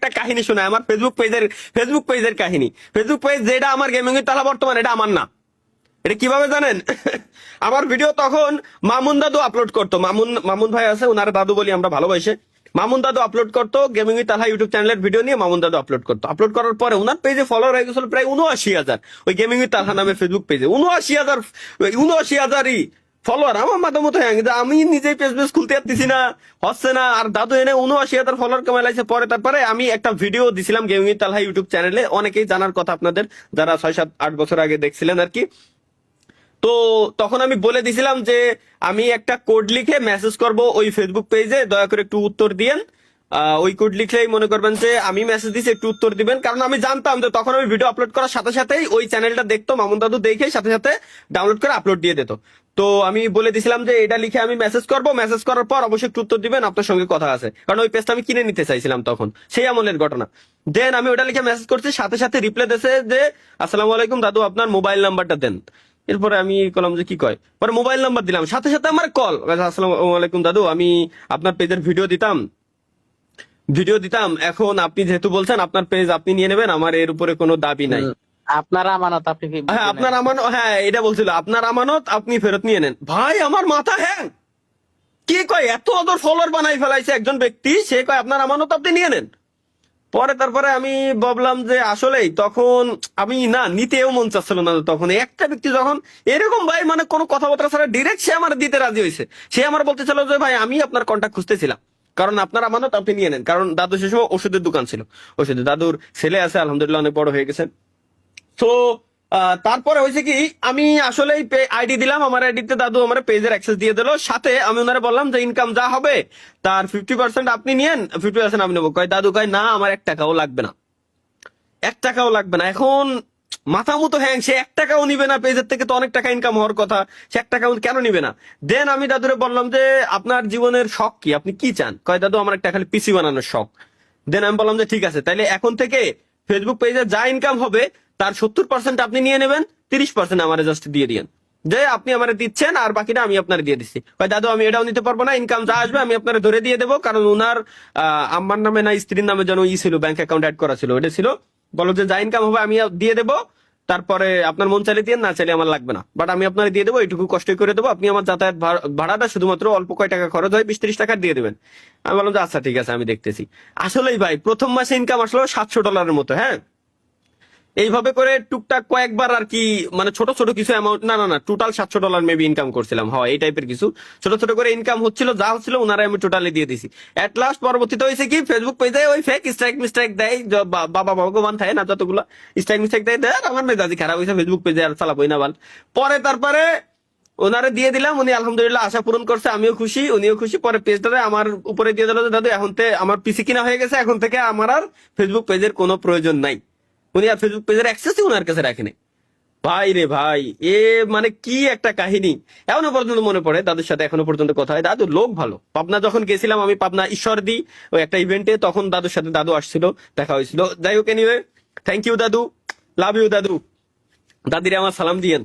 একটা কাহিনী শোনায় আমার ফেসবুক পেজের কাহিনী। ফেসবুক পেজ যেটা আমার গেমিং এর তালা বর্তমান, এটা আমার না। এটা কিভাবে জানেন? আমার ভিডিও তখন মামুন দাদু আপলোড করতো। মামুন ভাই আছে, ওনার দাদু বলি আমরা ভালোবাসে। মামুন দাদু আপলোড করতো গেমিং উইথ তালহা ইউটিউব চ্যানেলের ভিডিও নিয়ে মামুন দাদু আপলোড করতো। আপলোড করার পরে ওনার পেজে ফলোয়ার হয়ে গেছিল প্রায় ৭৯,০০০। ওই গেমিং উইথ তালহা নামে ফেসবুক পেজে ৭৯,০০০ই ফলোয়ার। আমার মাথা মতো হ্যাঁ, আমি নিজেই পেজ খুলতে পারতেছি না, হচ্ছে না। আর দাদু এনে ৭৯,০০০ ফলোয়ার কমে লাইছে। পরে তারপরে আমি একটা ভিডিও দিছিলাম গেমিং উইথ তালহা ইউটিউব চ্যানেলে, অনেকেই জানার কথা আপনাদের, যারা ৬, ৭, ৮ বছর আগে দেখছিলেন আর কি। তো তখন আমি বলে দিছিলাম যে আমি একটা কোড লিখে মেসেজ করব ওই ফেসবুক পেজে, দয়া করে একটু উত্তর দিয়েন। ওই কোড লিখলেই মনে করবেন যে আমি মেসেজ দিছি, একটু উত্তর দিবেন। কারণ আমি জানতাম যে তখন আমি ভিডিও আপলোড করার সাথে সাথেই ওই চ্যানেলটা দেখতো মামুন দাদু, দেখে সাথে সাথে ডাউনলোড করে আপলোড দিয়ে দিত। তো আমি বলে দিছিলাম যে এটা লিখে আমি মেসেজ করব, মেসেজ করার পর অবশ্যই একটু উত্তর দিবেন, আপনার সঙ্গে কথা আছে। কারণ ওই পেজটা আমি কিনে নিতে চাইছিলাম তখন, সেই আমলের ঘটনা। দেন আমি ওটা লিখে মেসেজ করছি, সাথে সাথে রিপ্লাই দিয়েছে যে আসসালামু আলাইকুম দাদু, আপনার মোবাইল নাম্বারটা দেন। এরপরে আমি বললাম যে কি কয়, পরে মোবাইল নাম্বার দিলাম, সাথে সাথে আমার কল। আসসালামু আলাইকুম দাদু, আমি আপনার পেজের ভিডিও দিতাম, এখন আপনি যেহেতু বলছেন আপনার পেজ আপনি নিয়ে নেবেন, আমার এর উপরে কোনো দাবি নাই। আপনার আমানত আপনি কি হ্যাঁ আপনার আমানত, হ্যাঁ এটা বলছিল, আপনার আমানত আপনি ফেরত নিয়ে নেন। ভাই আমার মাথা হ্যাঁ, কি কয়, এত অদর ফলোয়ার বানাই ফেলাইছে একজন ব্যক্তি, সে কয় আপনার আমানত আপনি নিয়ে নেন। পরে তারপরে আমি ভাবলাম যে আসলেই তখন আমি না নিতেও মন চাচ্ছিল না। তখন একটা ব্যক্তি যখন এরকম ভাই মানে কোনো কথাবার্তা ছাড়া ডিরেক্ট সে আমার দিতে রাজি হয়েছে। সে আমার বলতেছিল যে ভাই আমি আপনার কন্ট্যাক্ট খুঁজতেছিলাম, কারণ আপনার আমানত আপনি নিয়ে নেন। কারণ দাদু সে সময় ওষুধের দোকান ছিল, ওষুধের, দাদুর ছেলে আছে আলহামদুলিল্লাহ অনেক বড় হয়ে গেছে। তো তারপরে হয়েছে কি, আমি আসলে আইডি দিলাম, আমার আইডিতে দাদু আমার পেজের অ্যাক্সেস দিয়ে দিল। সাথে আমি ওনারা বললাম যে ইনকাম যা হবে তার 50% আপনি নিয়েন, 50% আমি নেবো। কয় দাদু কয় না, আমার ১ টাকাও লাগবে না, ১ টাকাও লাগবে না। এখন মাথা মতো হ্যাং, সে ১ টাকাও নিবে না, পেজের থেকে তো অনেক টাকা ইনকাম হওয়ার কথা, সে ১ টাকাও কেন নিবে না? দেন আমি দাদুরে বললাম যে আপনার জীবনের শখ কি, আপনি কি চান? কয় দাদু আমার একটা খালি পিসি বানানোর শখ। দেন আমি বললাম যে ঠিক আছে, তাইলে এখন থেকে ফেসবুক পেজে যা ইনকাম হবে তার ৭০% আপনি নিয়ে নেবেন, ৩০% আমার জাস্ট দিয়ে দিয়েন, যে আপনি আমার দিচ্ছেন আর বাকিটা আমি আপনার দিয়ে দিচ্ছি। কয় দাদু আমি এটাও নিতে পারবো না, ইনকাম যা আসবে আমি আপনার ধরে দিয়ে দেবো। কারণ ওনার আম্মার নামে না স্ত্রীর নামে যেন ছিল, ব্যাংক অ্যাকাউন্ট অ্যাড করা ছিল, ওটা ছিল। বলো যে যা ইনকাম হবে আমি দিয়ে দেবো, তারপরে আপনার মন চাইলে দিয়ে, না চাইলে আমার লাগবে না, বাট আমি আপনার দিয়ে দেবো, এইটুকু কষ্ট করে দেবো। আপনি আমার যাতায়াত ভাড়াটা শুধুমাত্র অল্প কয় টাকা খরচ হয়, ২০-৩০ টাকা দিয়ে দেবেন। আমি বললাম যে আচ্ছা ঠিক আছে, আমি দেখতেছি। আসলেই ভাই প্রথম মাসে ইনকাম আসলো $৭০০ মতো। হ্যাঁ, এইভাবে করে টুকটাক কয়েকবার আর কি, মানে ছোট ছোট কিছু অ্যামাউন্ট, না টোটাল $৭০০ মেবি ইনকাম করছিলাম। হয় এই টাইপের কিছু ছোট ছোট করে ইনকাম হচ্ছিল, যা হচ্ছিল ওনারা আমি টোটালি দিয়ে দিছি। এট লাস্ট পরবর্তীতে হয়েছে কি, ফেসবুক পেজে ওই ফেক স্ট্রাইক মিস্ট্রাইক দেয়, বাবা ভগবান থাকে না যতগুলো স্ট্রাইক মিস্ট্রাইক দেয়, আমার মেজাজি খারাপ হয়েছে, ফেসবুক পেজে আর চালাবোই না বাল। পরে তারপরে ওনারে দিয়ে দিলাম, উনি আলহামদুলিল্লাহ আশা পূরণ করছে, আমিও খুশি উনিও খুশি। পরে পেজটারে আমার উপরে দিয়ে দিল যে দাদু এখন আমার পিসি কিনা হয়ে গেছে, এখন থেকে আমার আর ফেসবুক পেজের কোনো প্রয়োজন নাই। উনি আর ফেসবুক পেজের অ্যাক্সেসই ওনার কাছে রাখেনি। ভাই রে ভাই, এ মানে কি একটা কাহিনী। এখনো পর্যন্ত মনে পড়ে, দাদুর সাথে এখনো পর্যন্ত কথা হয়। দাদু লোক ভালো। পাবনা যখন গেছিলাম আমি, পাবনা ঈশ্বরদী ওই একটা ইভেন্টে, তখন দাদুর সাথে দাদু আসছিল, দেখা হয়েছিল। যাই হোক, এনিওয়ে থ্যাংক ইউ দাদু, লাভ ইউ দাদু, দাদিরে আমার সালাম দিয়েন।